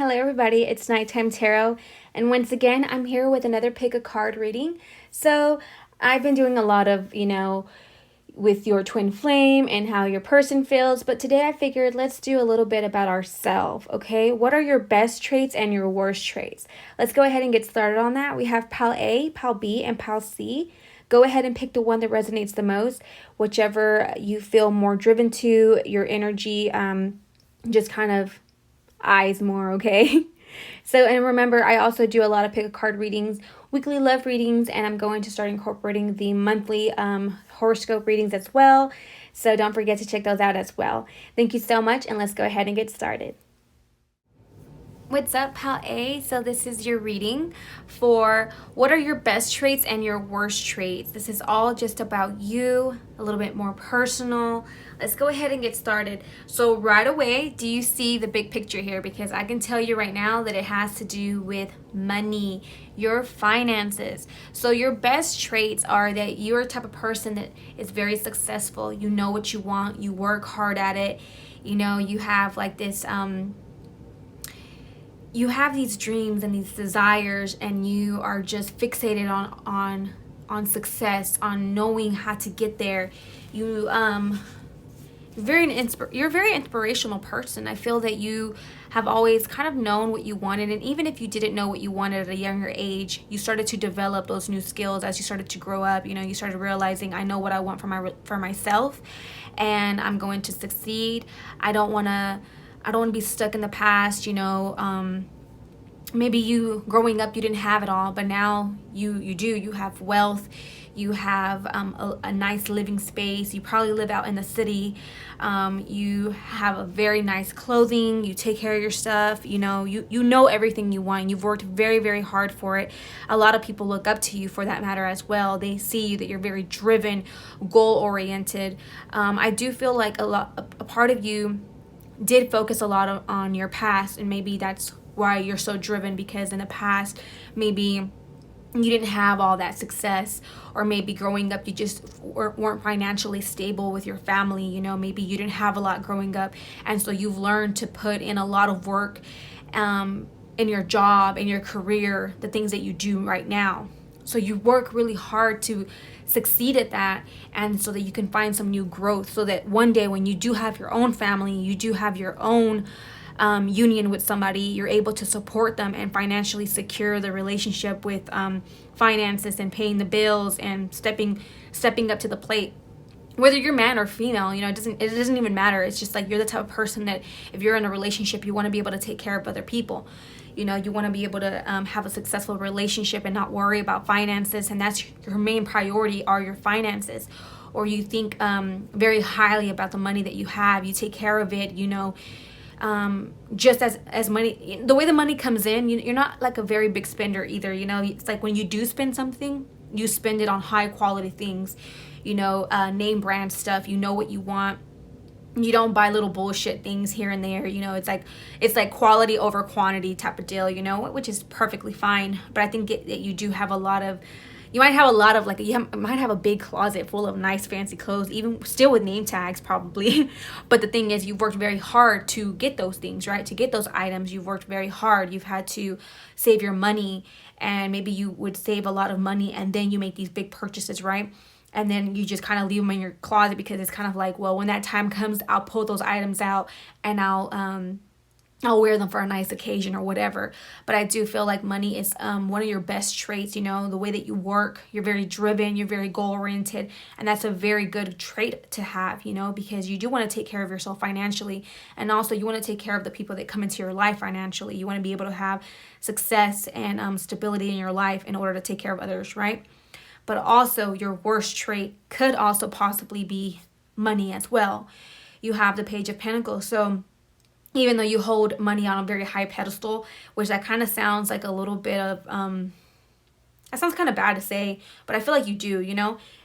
Hello, everybody. It's Nighttime Tarot, and once again, I'm here with another pick a card reading. So, I've been doing a lot of, with your twin flame and how your person feels, but today I figured let's do a little bit about ourselves, okay? What are your best traits and your worst traits? Let's go ahead and get started on that. We have Pal A, Pal B, and Pal C. Go ahead and pick the one that resonates the most, whichever you feel more driven to, your energy, just kind of eyes more, okay? So, and remember, I also do a lot of pick a card readings, weekly love readings, and I'm going to start incorporating the monthly horoscope readings as well. So, don't forget to check those out as well. Thank you so much, and let's go ahead and get started. What's up, Pal A? So this is your reading for what are your best traits and your worst traits. This is all just about you, a little bit more personal. Let's go ahead and get started. So right away, do you see the big picture here? Because I can tell you right now that it has to do with money, your finances. So your best traits are that you're a type of person that is very successful. You know what you want, you work hard at it. You know, you have like this you have these dreams and these desires, and you are just fixated on success, on knowing how to get there. You're a very inspirational person. I feel that you have always kind of known what you wanted, and even if you didn't know what you wanted at a younger age, you started to develop those new skills as you started to grow up. You know, you started realizing, I know what I want for myself, and I'm going to succeed. I don't want to be stuck in the past, maybe you growing up, you didn't have it all, but now you do. You have wealth, you have a nice living space, you probably live out in the city, you have a very nice clothing, you take care of your stuff, you know everything you want. You've worked very, very hard for it. A lot of people look up to you for that matter as well. They see that you're very driven, goal oriented. I do feel like a part of you did focus a lot on your past, and maybe that's why you're so driven, because in the past maybe you didn't have all that success, or maybe growing up you just weren't financially stable with your family. Maybe you didn't have a lot growing up, and so you've learned to put in a lot of work in your job, in your career, the things that you do right now. So you work really hard to succeed at that, and so that you can find some new growth, so that one day when you do have your own family, you do have your own union with somebody, you're able to support them and financially secure the relationship with finances and paying the bills and stepping up to the plate. Whether you're man or female, it doesn't even matter. It's just like you're the type of person that if you're in a relationship, you want to be able to take care of other people. You want to be able to have a successful relationship and not worry about finances, and that's your main priority, are your finances. Or you think very highly about the money that you have. You take care of it, just as money, the way the money comes in, you're not like a very big spender either. It's like when you do spend something, you spend it on high quality things, name brand stuff. You know what you want. You don't buy little bullshit things here and there. It's like quality over quantity type of deal, which is perfectly fine. But I think that you do have you might have a lot of you might have a big closet full of nice fancy clothes, even still with name tags probably. But the thing is, you've worked very hard to get those things, right? To get those items, you've worked very hard. You've had to save your money, and maybe you would save a lot of money and then you make these big purchases, right? And then you just kind of leave them in your closet, because it's kind of like, well, when that time comes, I'll pull those items out and I'll wear them for a nice occasion or whatever. But I do feel like money is one of your best traits. The way that you work, you're very driven, you're very goal oriented, and that's a very good trait to have, because you do want to take care of yourself financially, and also you want to take care of the people that come into your life financially. You want to be able to have success and stability in your life in order to take care of others, right? But also your worst trait could also possibly be money as well. You have the Page of Pentacles. So even though you hold money on a very high pedestal, which that kind of sounds like a little bit of, that sounds kind of bad to say, but I feel like you do,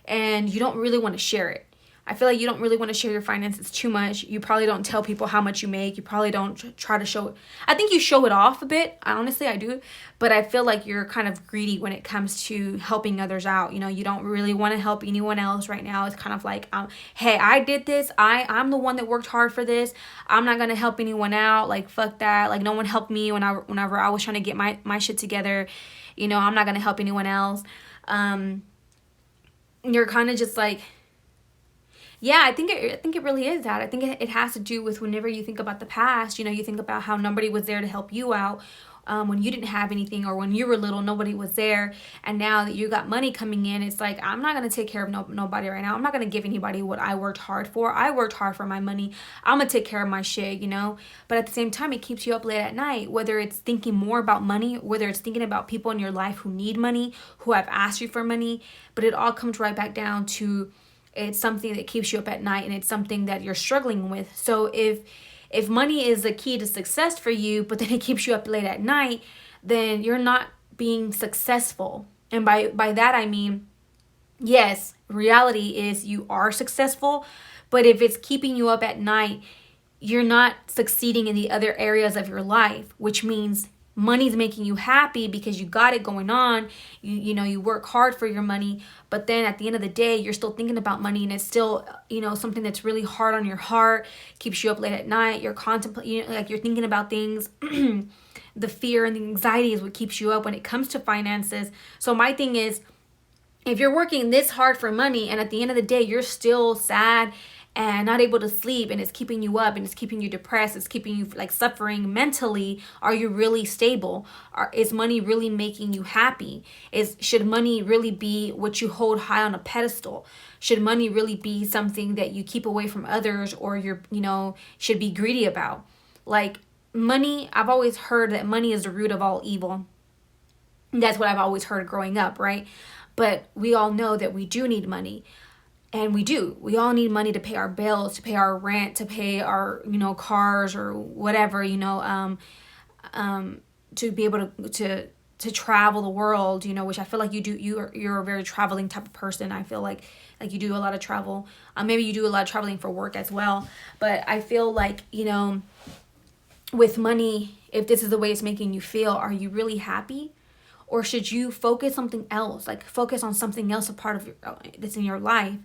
and you don't really want to share it. I feel like you don't really want to share your finances too much. You probably don't tell people how much you make. You probably don't try to show it. I think you show it off a bit. Honestly, I do. But I feel like you're kind of greedy when it comes to helping others out. You don't really want to help anyone else right now. It's kind of like, hey, I did this. I'm the one that worked hard for this. I'm not going to help anyone out. Like, fuck that. Like, no one helped me whenever I was trying to get my shit together. I'm not going to help anyone else. You're kind of just like, yeah, I think it really is that. I think it has to do with whenever you think about the past, you think about how nobody was there to help you out when you didn't have anything, or when you were little, nobody was there. And now that you got money coming in, it's like, I'm not going to take care of nobody right now. I'm not going to give anybody what I worked hard for. I worked hard for my money. I'm going to take care of my shit, But at the same time, it keeps you up late at night, whether it's thinking more about money, whether it's thinking about people in your life who need money, who have asked you for money. But it all comes right back down to, it's something that keeps you up at night, and it's something that you're struggling with. So if money is the key to success for you, but then it keeps you up late at night, then you're not being successful. And by that I mean, yes, reality is you are successful, but if it's keeping you up at night, you're not succeeding in the other areas of your life, which means money's making you happy because you got it going on. You work hard for your money, but then at the end of the day, you're still thinking about money, and it's still, something that's really hard on your heart, keeps you up late at night. You're contemplating, like you're thinking about things. The fear and the anxiety is what keeps you up when it comes to finances. So my thing is, if you're working this hard for money and at the end of the day, you're still sad and not able to sleep, and it's keeping you up, and it's keeping you depressed, it's keeping you like suffering mentally, are you really stable? Is money really making you happy? Should money really be what you hold high on a pedestal? Should money really be something that you keep away from others, or should be greedy about? Like, money, I've always heard that money is the root of all evil. That's what I've always heard growing up, right? But we all know that we do need money. And we do. We all need money to pay our bills, to pay our rent, to pay our, cars or whatever, to be able to travel the world, which I feel like you do. You're a very traveling type of person. I feel like you do a lot of travel. Maybe you do a lot of traveling for work as well. But I feel like, with money, if this is the way it's making you feel, are you really happy? Or should you focus something else, like focus on something else, a part of that's in your life?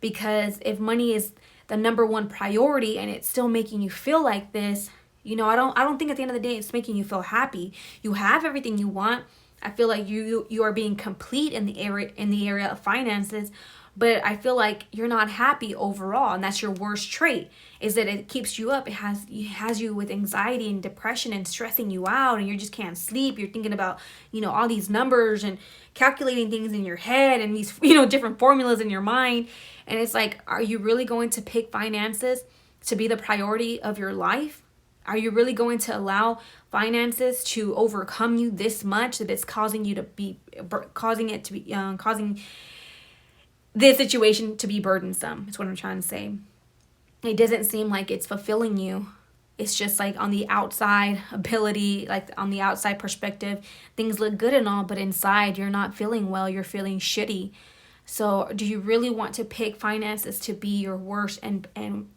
Because if money is the number one priority and it's still making you feel like this, I don't think at the end of the day it's making you feel happy. You have everything you want. I feel like you are being complete in the area of finances, but I feel like you're not happy overall, and that's your worst trait, is that it keeps you up. It has you with anxiety and depression and stressing you out, and you just can't sleep. You're thinking about, all these numbers and calculating things in your head and these, different formulas in your mind. And it's like, are you really going to pick finances to be the priority of your life? Are you really going to allow finances to overcome you this much that it's causing this situation to be burdensome? That's what I'm trying to say. It doesn't seem like it's fulfilling you. It's just like on the outside ability, like on the outside perspective, things look good and all, but inside you're not feeling well. You're feeling shitty. So do you really want to pick finances to be your worst and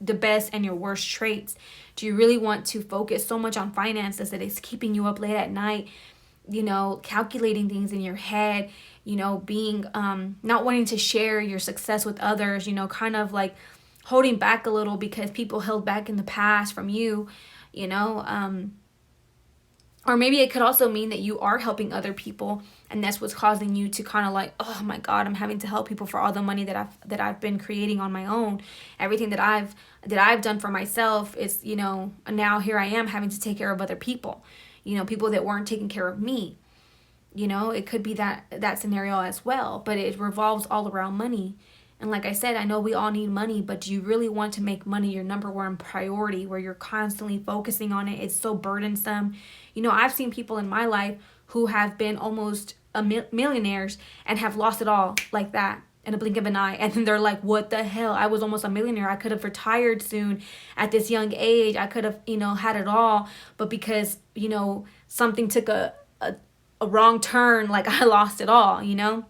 the best and your worst traits? Do you really want to focus so much on finances that it's keeping you up late at night, calculating things in your head, being not wanting to share your success with others, kind of like holding back a little because people held back in the past from you, or maybe it could also mean that you are helping other people, and that's what's causing you to kind of like, oh my God, I'm having to help people for all the money that I've been creating on my own. Everything that I've done for myself is, now here I am having to take care of other people, people that weren't taking care of me. It could be that scenario as well, but it revolves all around money. And like I said, I know we all need money, but do you really want to make money your number one priority where you're constantly focusing on it? It's so burdensome. I've seen people in my life who have been almost millionaires and have lost it all like that in a blink of an eye. And then they're like, what the hell? I was almost a millionaire. I could have retired soon at this young age. I could have, had it all. But because, something took a wrong turn, like I lost it all, And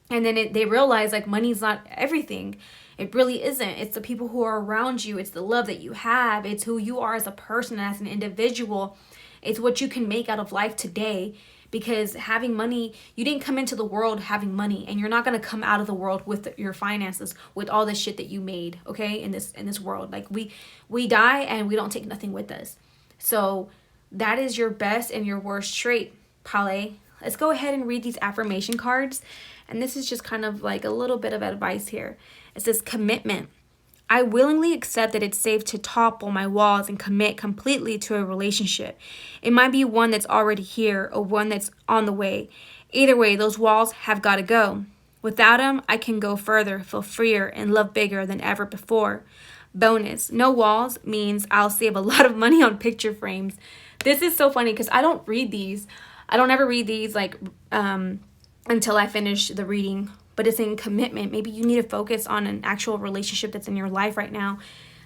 then they realize like money's not everything. It really isn't. It's the people who are around you. It's the love that you have. It's who you are as a person, as an individual. It's what you can make out of life today. Because having money, you didn't come into the world having money, and you're not going to come out of the world with your finances, with all the shit that you made, okay, in this world. Like we die and we don't take nothing with us. So that is your best and your worst trait, Pale. Let's go ahead and read these affirmation cards. And this is just kind of like a little bit of advice here. It says commitment. I willingly accept that it's safe to topple my walls and commit completely to a relationship. It might be one that's already here or one that's on the way. Either way, those walls have got to go. Without them, I can go further, feel freer, and love bigger than ever before. Bonus, no walls means I'll save a lot of money on picture frames. This is so funny because I don't read these. I don't ever read these like until I finish the reading. But it's in commitment. Maybe you need to focus on an actual relationship that's in your life right now.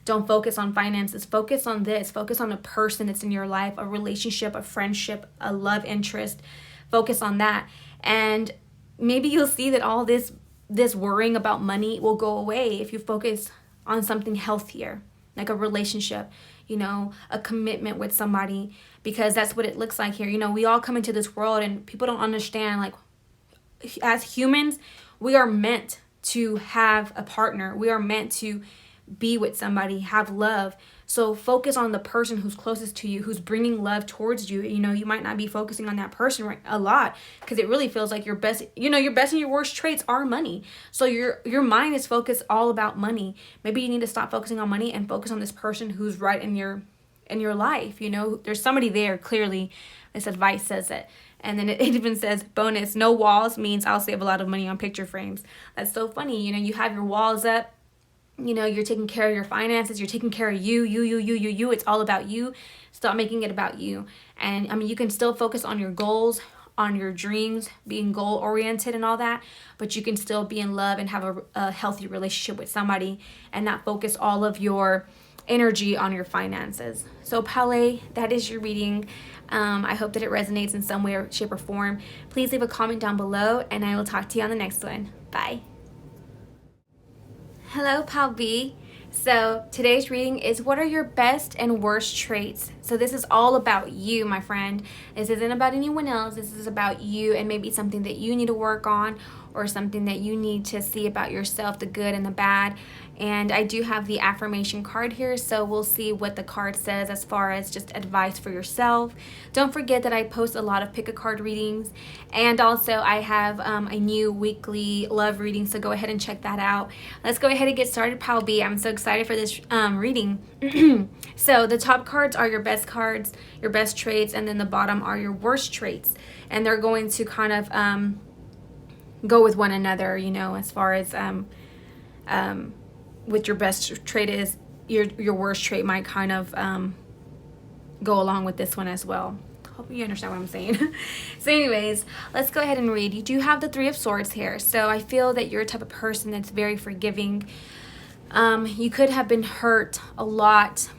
Don't focus on finances. Focus on this. Focus on a person that's in your life, a relationship, a friendship, a love interest. Focus on that. And maybe you'll see that all this worrying about money will go away if you focus on something healthier, like a relationship, a commitment with somebody, because that's what it looks like here. We all come into this world and people don't understand, like, as humans, we are meant to have a partner. We are meant to be with somebody, have love. So focus on the person who's closest to you, who's bringing love towards you. You might not be focusing on that person a lot because it really feels like your best and your worst traits are money. So your mind is focused all about money. Maybe you need to stop focusing on money and focus on this person who's right in your life. There's somebody there, clearly. This advice says it. And then it even says, bonus, no walls means I'll save a lot of money on picture frames. That's so funny. You have your walls up. You're taking care of your finances. You're taking care of you. It's all about you. Stop making it about you. And you can still focus on your goals, on your dreams, being goal oriented and all that. But you can still be in love and have a healthy relationship with somebody and not focus all of your energy on your finances. So Pale, that is your reading. I hope that it resonates in some way or shape or form. Please leave a comment down below and I will talk to you on the next one. Bye. Hello, Pal B. So today's reading is what are your best and worst traits? So this is all about you, my friend. This isn't about anyone else. This is about you and maybe something that you need to work on or something that you need to see about yourself, the good and the bad. And I do have the affirmation card here, so we'll see what the card says as far as just advice for yourself. Don't forget that I post a lot of pick a card readings, and also I have a new weekly love reading, so go ahead and check that out. Let's go ahead and get started, Pal B. I'm so excited for this reading. So the top cards are your best cards, your best traits, and then the bottom are your worst traits, and they're going to kind of go with one another, as far as with your best trait is your worst trait might kind of go along with this one as well. Hope you understand what I'm saying. So anyways, let's go ahead and read. You do have the Three of Swords here, so I feel that you're a type of person that's very forgiving. You could have been hurt a lot,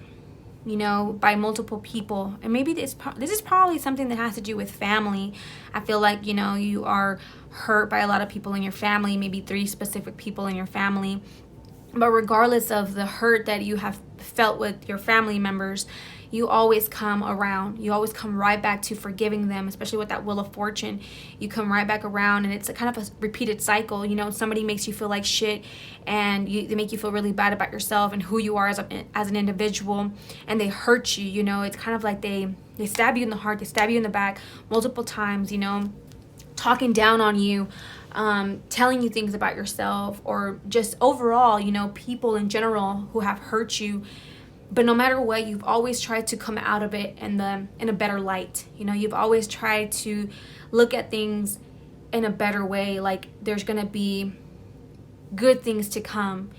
by multiple people, and maybe this is probably something that has to do with family. I feel like you are hurt by a lot of people in your family, maybe 3 specific people in your family. But regardless of the hurt that you have felt with your family members, you always come around. You always come right back to forgiving them, especially with that Wheel of Fortune. You come right back around, and it's a kind of a repeated cycle. Somebody makes you feel like shit, and they make you feel really bad about yourself and who you are as an individual, and they hurt you. It's kind of like they stab you in the heart, they stab you in the back multiple times, talking down on you, telling you things about yourself, or just overall, people in general who have hurt you. But no matter what, you've always tried to come out of it in a better light. You've always tried to look at things in a better way, like there's gonna be good things to come.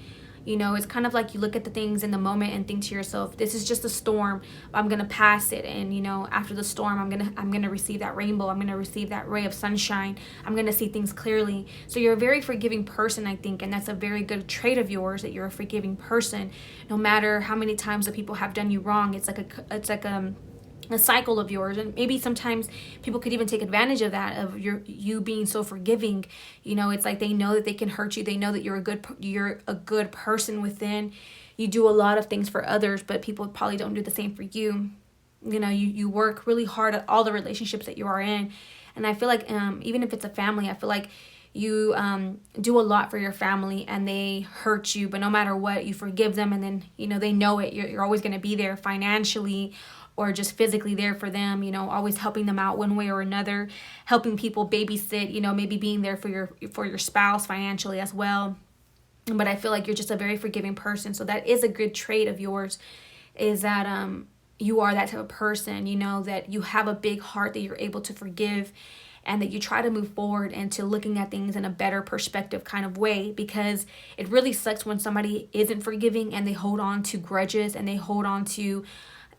It's kind of like you look at the things in the moment and think to yourself, this is just a storm, I'm gonna pass it, and after the storm I'm gonna receive that rainbow, I'm gonna receive that ray of sunshine, I'm gonna see things clearly. So you're a very forgiving person, I think, and that's a very good trait of yours, that you're a forgiving person. No matter how many times the people have done you wrong, it's like a cycle of yours. And maybe sometimes people could even take advantage of that, of you being so forgiving. It's like they know that they can hurt you, they know that you're a good person within. You do a lot of things for others, but people probably don't do the same for you. You work really hard at all the relationships that you are in. And I feel like even if it's a family, I feel like you do a lot for your family and they hurt you, but no matter what, you forgive them. And then they know it, you're always going to be there financially or just physically there for them, always helping them out one way or another, helping people babysit, maybe being there for your spouse financially as well. But I feel like you're just a very forgiving person. So that is a good trait of yours, is that you are that type of person, that you have a big heart, that you're able to forgive, and that you try to move forward into looking at things in a better perspective kind of way. Because it really sucks when somebody isn't forgiving and they hold on to grudges and they hold on to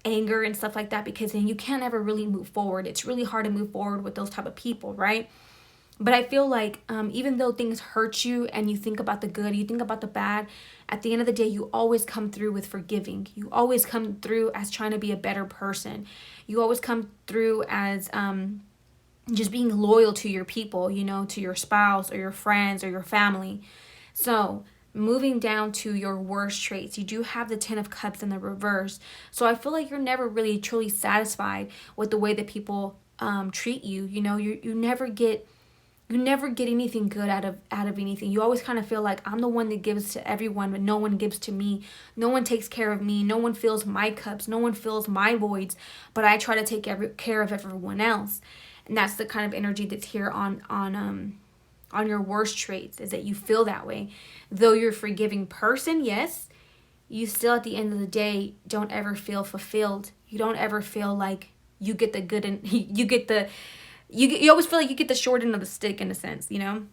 anger and stuff like that, because then you can't ever really move forward. It's really hard to move forward with those type of people, right? But I feel like even though things hurt you and you think about the good, you think about the bad, at the end of the day, you always come through with forgiving. You always come through as trying to be a better person. You always come through as just being loyal to your people, to your spouse or your friends or your family. So moving down to your worst traits, you do have the 10 of Cups in the reverse. So I feel like you're never really truly satisfied with the way that people treat you. You never get anything good out of anything. You always kind of feel like, I'm the one that gives to everyone, but no one gives to me. No one takes care of me. No one fills my cups. No one fills my voids, but I try to take care of everyone else. And that's the kind of energy that's here on your worst traits, is that you feel that way. Though you're a forgiving person, yes, you still at the end of the day don't ever feel fulfilled. You don't ever feel like you get the good, and you always feel like you get the short end of the stick, in a sense, You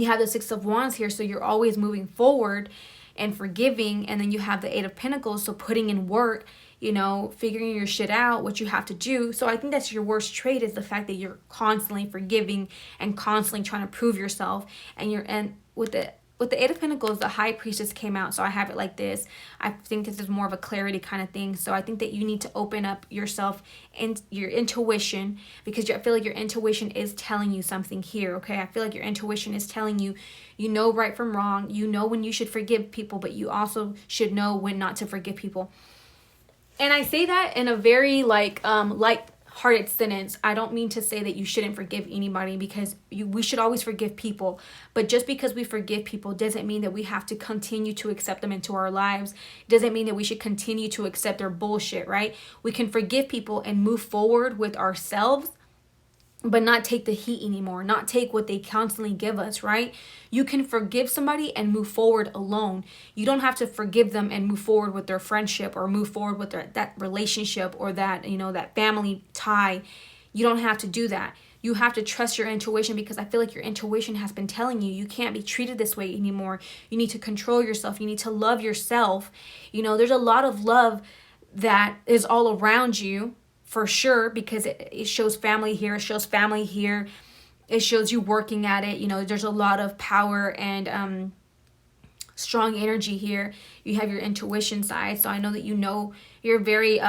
have the 6 of Wands here, so you're always moving forward and forgiving. And then you have the 8 of Pentacles, so putting in work, figuring your shit out, what you have to do. So I think that's your worst trait, is the fact that you're constantly forgiving and constantly trying to prove yourself. And with the 8 of Pentacles, the High Priestess came out, so I have it like this. I think this is more of a clarity kind of thing. So I think that you need to open up yourself and your intuition, because I feel like your intuition is telling you something here, okay? I feel like your intuition is telling you, right from wrong. You know when you should forgive people, but you also should know when not to forgive people. And I say that in a very light-hearted sentence. I don't mean to say that you shouldn't forgive anybody, because we should always forgive people. But just because we forgive people doesn't mean that we have to continue to accept them into our lives. It doesn't mean that we should continue to accept their bullshit, right? We can forgive people and move forward with ourselves, but not take the heat anymore, not take what they constantly give us, right? You can forgive somebody and move forward alone. You don't have to forgive them and move forward with their friendship, or move forward with that relationship, or that, that family tie. You don't have to do that. You have to trust your intuition, because I feel like your intuition has been telling you can't be treated this way anymore. You need to control yourself. You need to love yourself. There's a lot of love that is all around you, for sure, because it shows family here, it shows family here, it shows you working at it. There's a lot of power and strong energy here. You have your intuition side, so I know that you're a very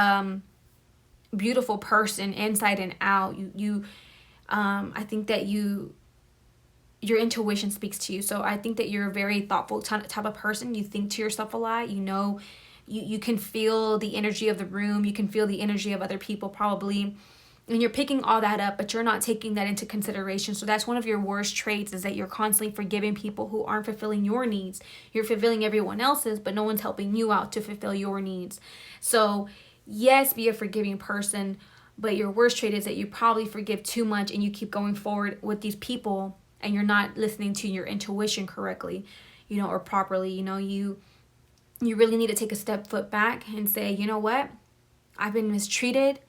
beautiful person inside and out. I think that your intuition speaks to you. So I think that you're a very thoughtful type of person. You think to yourself a lot. You can feel the energy of the room. You can feel the energy of other people probably. And you're picking all that up, but you're not taking that into consideration. So that's one of your worst traits, is that you're constantly forgiving people who aren't fulfilling your needs. You're fulfilling everyone else's, but no one's helping you out to fulfill your needs. So yes, be a forgiving person, but your worst trait is that you probably forgive too much and you keep going forward with these people and you're not listening to your intuition correctly, or properly. You really need to take a foot back and say, you know what? I've been mistreated.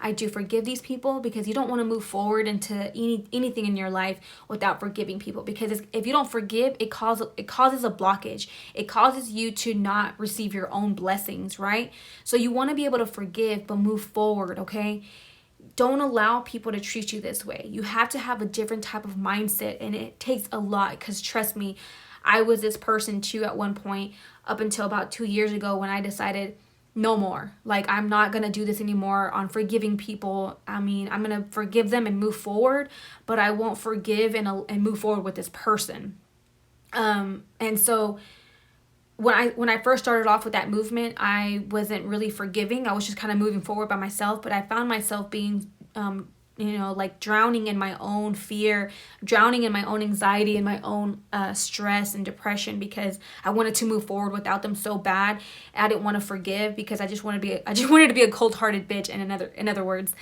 I do forgive these people, because you don't want to move forward into anything in your life without forgiving people. Because if you don't forgive, it causes a blockage. It causes you to not receive your own blessings, right? So you want to be able to forgive, but move forward, okay? Don't allow people to treat you this way. You have to have a different type of mindset, and it takes a lot, because trust me, I was this person too at one point, up until about 2 years ago, when I decided no more. Like, I'm not going to do this anymore on forgiving people. I mean, I'm going to forgive them and move forward, but I won't forgive and move forward with this person. And so when I first started off with that movement, I wasn't really forgiving. I was just kind of moving forward by myself, but I found myself being, like drowning in my own fear, drowning in my own anxiety and my own stress and depression, because I wanted to move forward without them so bad. I didn't want to forgive because I just wanted to be a cold-hearted bitch, in other words.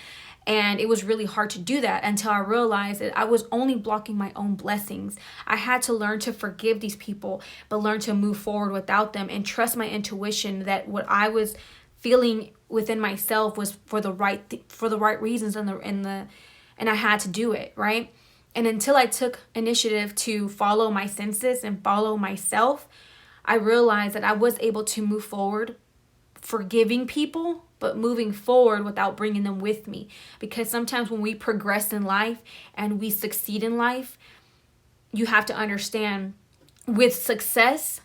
And it was really hard to do that until I realized that I was only blocking my own blessings. I had to learn to forgive these people, but learn to move forward without them and trust my intuition that what I was feeling within myself was for the right reasons, and I had to do it, right? And until I took initiative to follow my senses and follow myself, I realized that I was able to move forward forgiving people, but moving forward without bringing them with me. Because sometimes when we progress in life and we succeed in life, you have to understand, with success,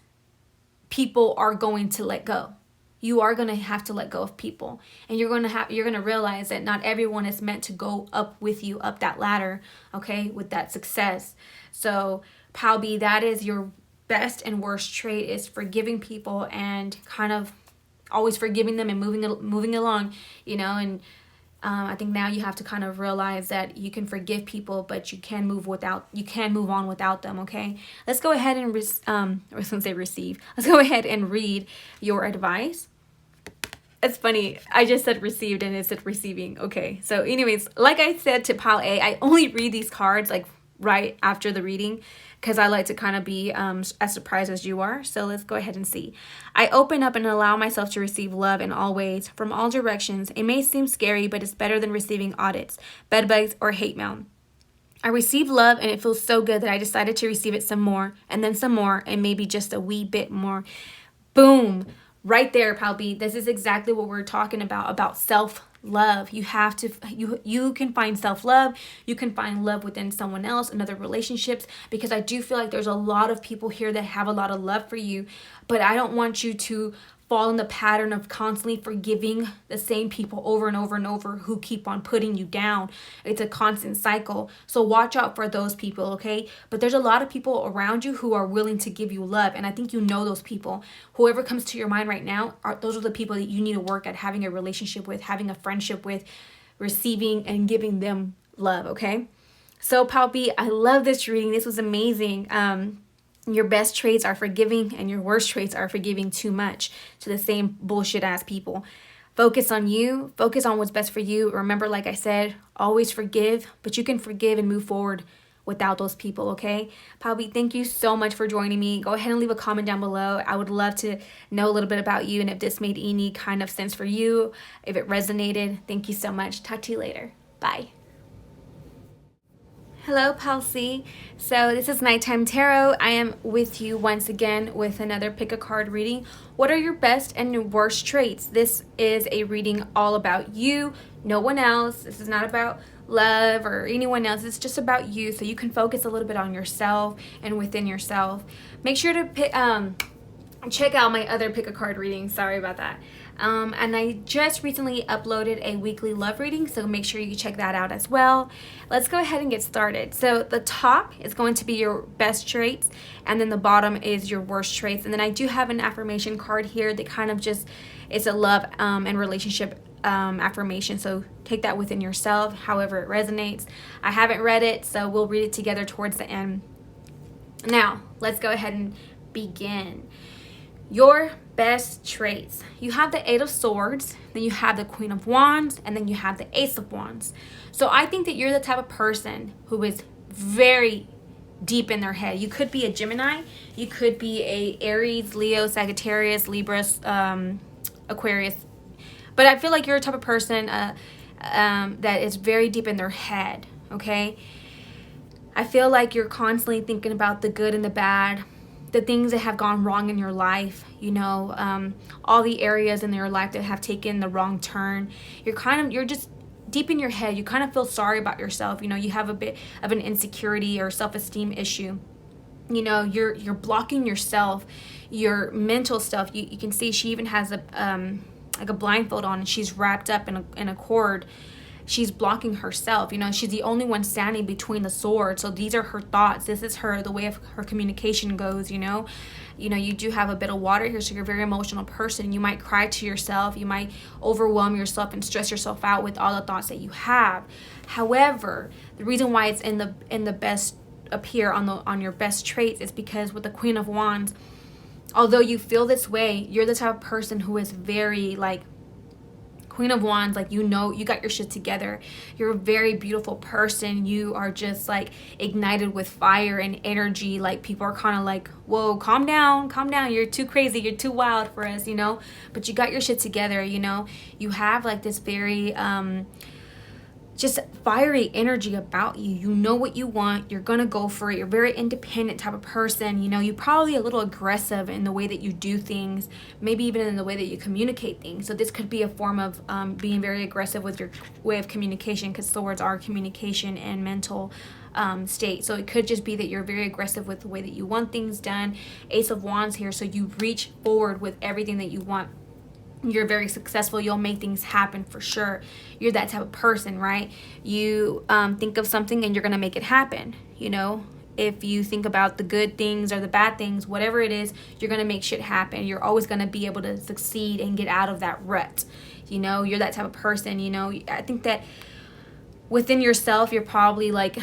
people are going to let go. You are going to have to let go of people, and you're going to realize that not everyone is meant to go up with you up that ladder, okay, with that success. So, Pal B, that is your best and worst trait, is forgiving people and kind of always forgiving them and moving along, and I think now you have to kind of realize that you can forgive people, but you can move on without them. Okay, let's go ahead and Let's go ahead and read your advice. It's funny, I just said received and it said receiving. Okay, so anyways, like I said to Pal A, I only read these cards like right after the reading, because I like to kind of be as surprised as you are. So let's go ahead and see. I open up and allow myself to receive love in all ways, from all directions. It may seem scary, but it's better than receiving audits, bedbugs, or hate mail. I receive love, and it feels so good that I decided to receive it some more, and then some more, and maybe just a wee bit more. Boom. Right there, Pal B. This is exactly what we're talking about self-love. You have to, you can find self-love. You can find love within someone else and other relationships, because I do feel like there's a lot of people here that have a lot of love for you, but I don't want you to fall in the pattern of constantly forgiving the same people over and over and over who keep on putting you down. It's a constant cycle. So watch out for those people, okay? But there's a lot of people around you who are willing to give you love, and I think you know those people. Whoever comes to your mind right now, those are the people that you need to work at having a relationship with, having a friendship with, receiving and giving them love, okay? So, Pal B, I love this reading. This was amazing. Your best traits are forgiving, and your worst traits are forgiving too much to the same bullshit ass people. Focus on you. Focus on what's best for you. Remember, like I said, always forgive, but you can forgive and move forward without those people, okay? Pal B, thank you so much for joining me. Go ahead and leave a comment down below. I would love to know a little bit about you and if this made any kind of sense for you, if it resonated. Thank you so much. Talk to you later. Bye. Hello, Pal C. So this is Nighttime Tarot. I am with you once again with another pick a card reading. What are your best and your worst traits? This is a reading all about you, no one else. This is not about love or anyone else. It's just about you, so you can focus a little bit on yourself and within yourself. Make sure to check out my other pick a card reading. Sorry about that. And I just recently uploaded a weekly love reading, so make sure you check that out as well. Let's go ahead and get started. So the top is going to be your best traits, and then the bottom is your worst traits. And then I do have an affirmation card here that kind of just, it's a love and relationship affirmation, so take that within yourself however it resonates. I haven't read it, so we'll read it together towards the end. Now let's go ahead and begin. Your best traits. You have the Eight of Swords, then you have the Queen of Wands, and then you have the Ace of Wands. So I think that you're the type of person who is very deep in their head. You could be a Gemini, you could be a Aries, Leo, Sagittarius, Libra, Aquarius. But I feel like you're a type of person that is very deep in their head, okay? I feel like you're constantly thinking about the good and the bad, the things that have gone wrong in your life, all the areas in your life that have taken the wrong turn. You're just deep in your head. You kind of feel sorry about yourself. You have a bit of an insecurity or self-esteem issue. You're blocking yourself, your mental stuff. You can see she even has like a blindfold on, and she's wrapped up in a cord. She's blocking herself. She's the only one standing between the sword. So these are her thoughts. This is the way of her communication goes. You do have a bit of water here, so you're a very emotional person. You might cry to yourself. You might overwhelm yourself and stress yourself out with all the thoughts that you have. However, the reason why it's in the best up here on your best traits is because with the Queen of Wands, although you feel this way, you're the type of person who is very like Queen of Wands, like, you got your shit together. You're a very beautiful person. You are just like ignited with fire and energy. Like, people are kind of like, whoa, calm down. You're too crazy. You're too wild for us, but you got your shit together. You have like this very, just fiery energy about you. You know what you want. You're gonna go for it. You're a very independent type of person. You're probably a little aggressive in the way that you do things, maybe even in the way that you communicate things. So this could be a form of being very aggressive with your way of communication, because swords are communication and mental state. So it could just be that you're very aggressive with the way that you want things done. Ace of Wands here, so you reach forward with everything that you want. You're very successful. You'll make things happen for sure. You're that type of person, right? You think of something and you're going to make it happen. If you think about the good things or the bad things, whatever it is, you're going to make shit happen. You're always going to be able to succeed and get out of that rut. You're that type of person. I think that within yourself, you're probably like,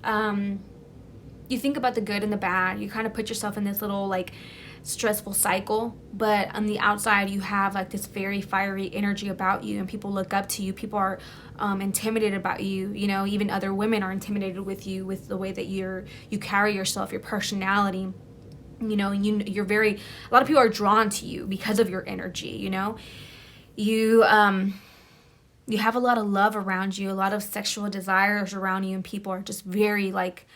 you think about the good and the bad. You kind of put yourself in this little like stressful cycle, but on the outside you have like this very fiery energy about you, and people look up to you. People are intimidated about you. Even other women are intimidated with you, with the way that you carry yourself, your personality. You're very, a lot of people are drawn to you because of your energy. You have a lot of love around you, a lot of sexual desires around you, and people are just very like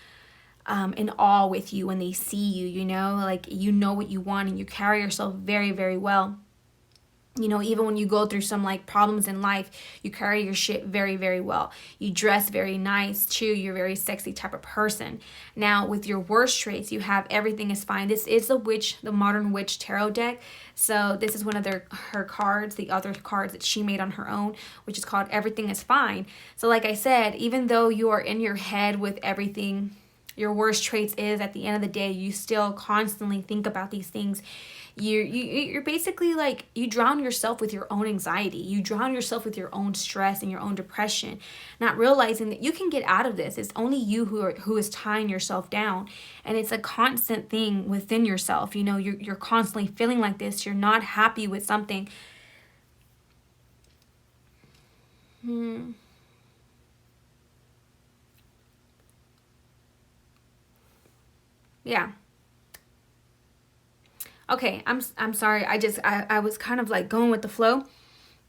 in awe with you when they see you. Like, what you want, and you carry yourself very, very well. Even when you go through some like problems in life, you carry your shit very, very well. You dress very nice too. You're a very sexy type of person. Now, with your worst traits, you have everything is fine. This is the Modern Witch Tarot deck. So this is one of her cards, the other cards that she made on her own, which is called Everything is Fine. So like I said, even though you are in your head with everything, your worst traits is, at the end of the day, you still constantly think about these things. You're basically like, you drown yourself with your own anxiety. You drown yourself with your own stress and your own depression, not realizing that you can get out of this. It's only you who is tying yourself down, and it's a constant thing within yourself. You're constantly feeling like this. You're not happy with something. Yeah. Okay, I'm sorry. I was kind of like going with the flow,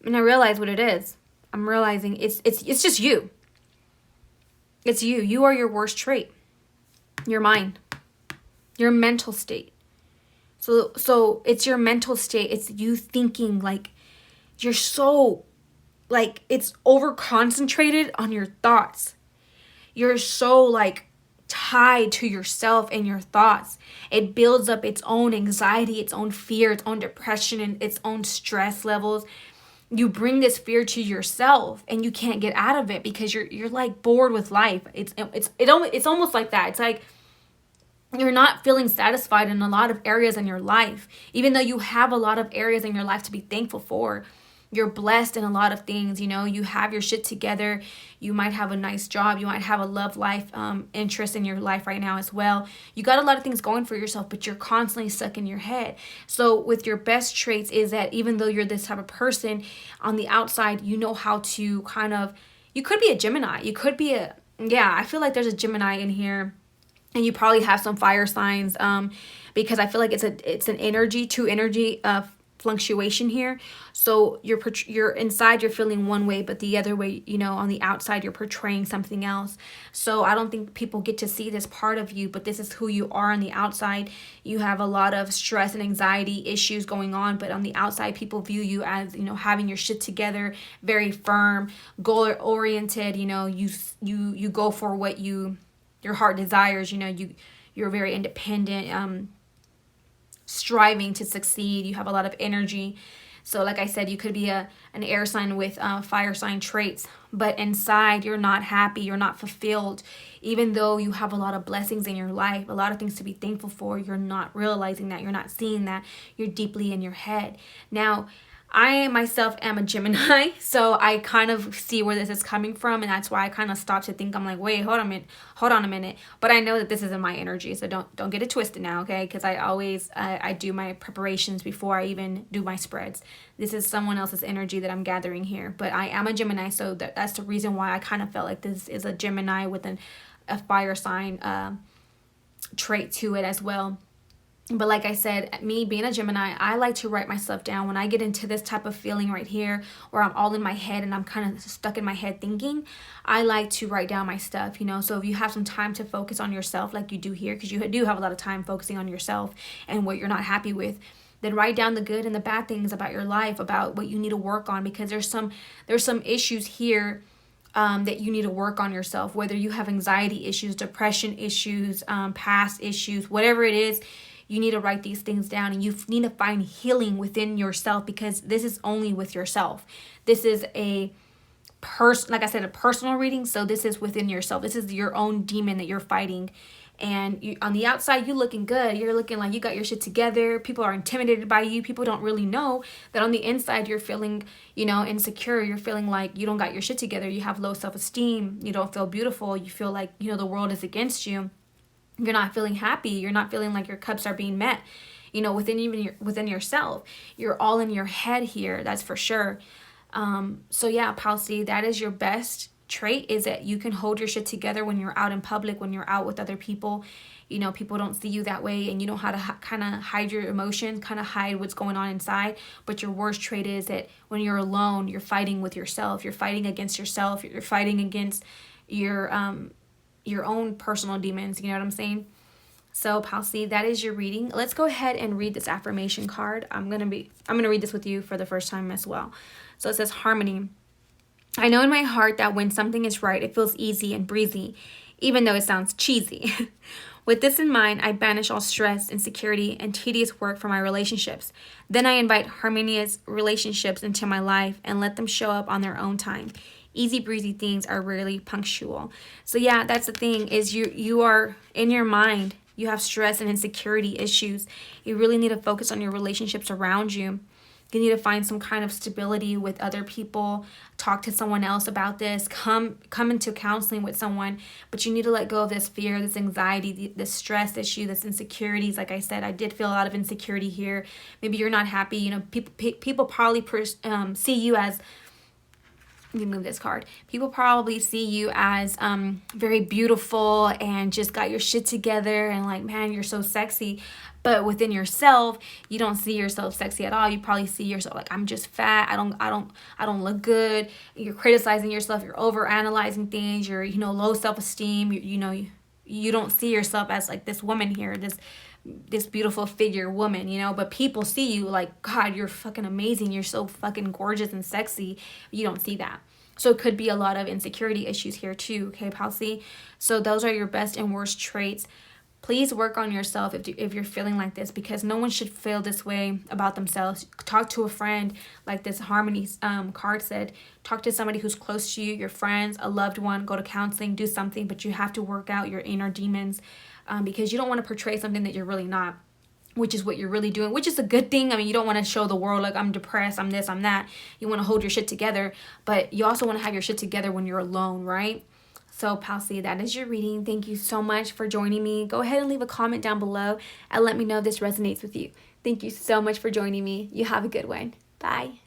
and I realized what it is. I'm realizing it's just you. It's you. You are your worst trait. Your mind. Your mental state. So it's your mental state. It's you thinking like you're so like, it's over concentrated on your thoughts. You're so like tied to yourself and your thoughts. It builds up its own anxiety, its own fear, its own depression, and its own stress levels. You bring this fear to yourself, and you can't get out of it because you're like bored with life. It's almost like that. It's like you're not feeling satisfied in a lot of areas in your life, even though you have a lot of areas in your life to be thankful for. You're blessed in a lot of things. You have your shit together. You might have a nice job. You might have a love life interest in your life right now as well. You got a lot of things going for yourself, but you're constantly stuck in your head. So with your best traits is that even though you're this type of person, on the outside, you know how to kind of, you could be a Gemini. You could be I feel like there's a Gemini in here, and you probably have some fire signs because I feel like it's an energy, two energy fluctuation here. So you're inside, you're feeling one way, but the other way, on the outside, you're portraying something else. So I don't think people get to see this part of you, but this is who you are on the outside. You have a lot of stress and anxiety issues going on, but on the outside, people view you as, having your shit together, very firm, goal oriented. You go for what your heart desires. You're very independent, striving to succeed. You have a lot of energy. So like I said, you could be an air sign with fire sign traits, but inside you're not happy, you're not fulfilled. Even though you have a lot of blessings in your life, a lot of things to be thankful for, you're not realizing that, you're not seeing that, you're deeply in your head. Now, I myself am a Gemini, so I kind of see where this is coming from, and that's why I kind of stopped to think. I'm like, wait, hold on a minute. But I know that this isn't my energy, so don't get it twisted now, okay? Because I always I do my preparations before I even do my spreads. This is someone else's energy that I'm gathering here, but I am a Gemini, so that's the reason why I kind of felt like this is a Gemini with a fire sign trait to it as well. But like I said, me being a Gemini, I like to write myself down. When I get into this type of feeling right here, where I'm all in my head and I'm kind of stuck in my head thinking, I like to write down my stuff, you know. So if you have some time to focus on yourself like you do here, because you do have a lot of time focusing on yourself and what you're not happy with, then write down the good and the bad things about your life, about what you need to work on, because there's some issues here that you need to work on yourself, whether you have anxiety issues, depression issues, past issues, whatever it is. You need to write these things down, and you need to find healing within yourself, because this is only with yourself. This is like I said, a personal reading. So this is within yourself. This is your own demon that you're fighting. And you, on the outside, you're looking good. You're looking like you got your shit together. People are intimidated by you. People don't really know that on the inside, you're feeling, insecure. You're feeling like you don't got your shit together. You have low self-esteem. You don't feel beautiful. You feel like, the world is against you. You're not feeling happy. You're not feeling like your cups are being met, within yourself. You're all in your head here. That's for sure. So yeah, Palsy, that is your best trait, is that you can hold your shit together when you're out in public, when you're out with other people. People don't see you that way, and you know how to kind of hide your emotions, kind of hide what's going on inside. But your worst trait is that when you're alone, you're fighting with yourself. You're fighting against yourself. You're fighting against your own personal demons. You know what I'm saying? So Palsy, that is your reading. Let's go ahead and read this affirmation card. I'm gonna read this with you for the first time as well. So it says, harmony. I know in my heart that when something is right, it feels easy and breezy, even though it sounds cheesy. With this in mind, I banish all stress, insecurity, and tedious work from my relationships. Then I invite harmonious relationships into my life and let them show up on their own time. Easy breezy things are rarely punctual. So yeah, that's the thing, is you are in your mind. You have stress and insecurity issues. You really need to focus on your relationships around you. You need to find some kind of stability with other people. Talk to someone else about this. Come into counseling with someone. But you need to let go of this fear, this anxiety, this stress issue, this insecurities. Like I said, I did feel a lot of insecurity here. Maybe you're not happy. People probably see you as, let me move this card. People probably see you as very beautiful and just got your shit together and like, man, you're so sexy. But within yourself, you don't see yourself sexy at all. You probably see yourself like, I'm just fat. I don't look good. You're criticizing yourself. You're over analyzing things. You're low self-esteem. You don't see yourself as like this woman here, this beautiful figure woman, but people see you like, God, you're fucking amazing. You're so fucking gorgeous and sexy. You don't see that. So it could be a lot of insecurity issues here too, okay, Palsy? So those are your best and worst traits. Please work on yourself if you're feeling like this, because no one should feel this way about themselves. Talk to a friend, like this harmony card said. Talk to somebody who's close to you, your friends, a loved one. Go to counseling, do something, but you have to work out your inner demons because you don't want to portray something that you're really not, which is what you're really doing, which is a good thing. I mean, you don't want to show the world like, I'm depressed, I'm this, I'm that. You want to hold your shit together, but you also want to have your shit together when you're alone, right? So Palsy, that is your reading. Thank you so much for joining me. Go ahead and leave a comment down below and let me know if this resonates with you. Thank you so much for joining me. You have a good one. Bye.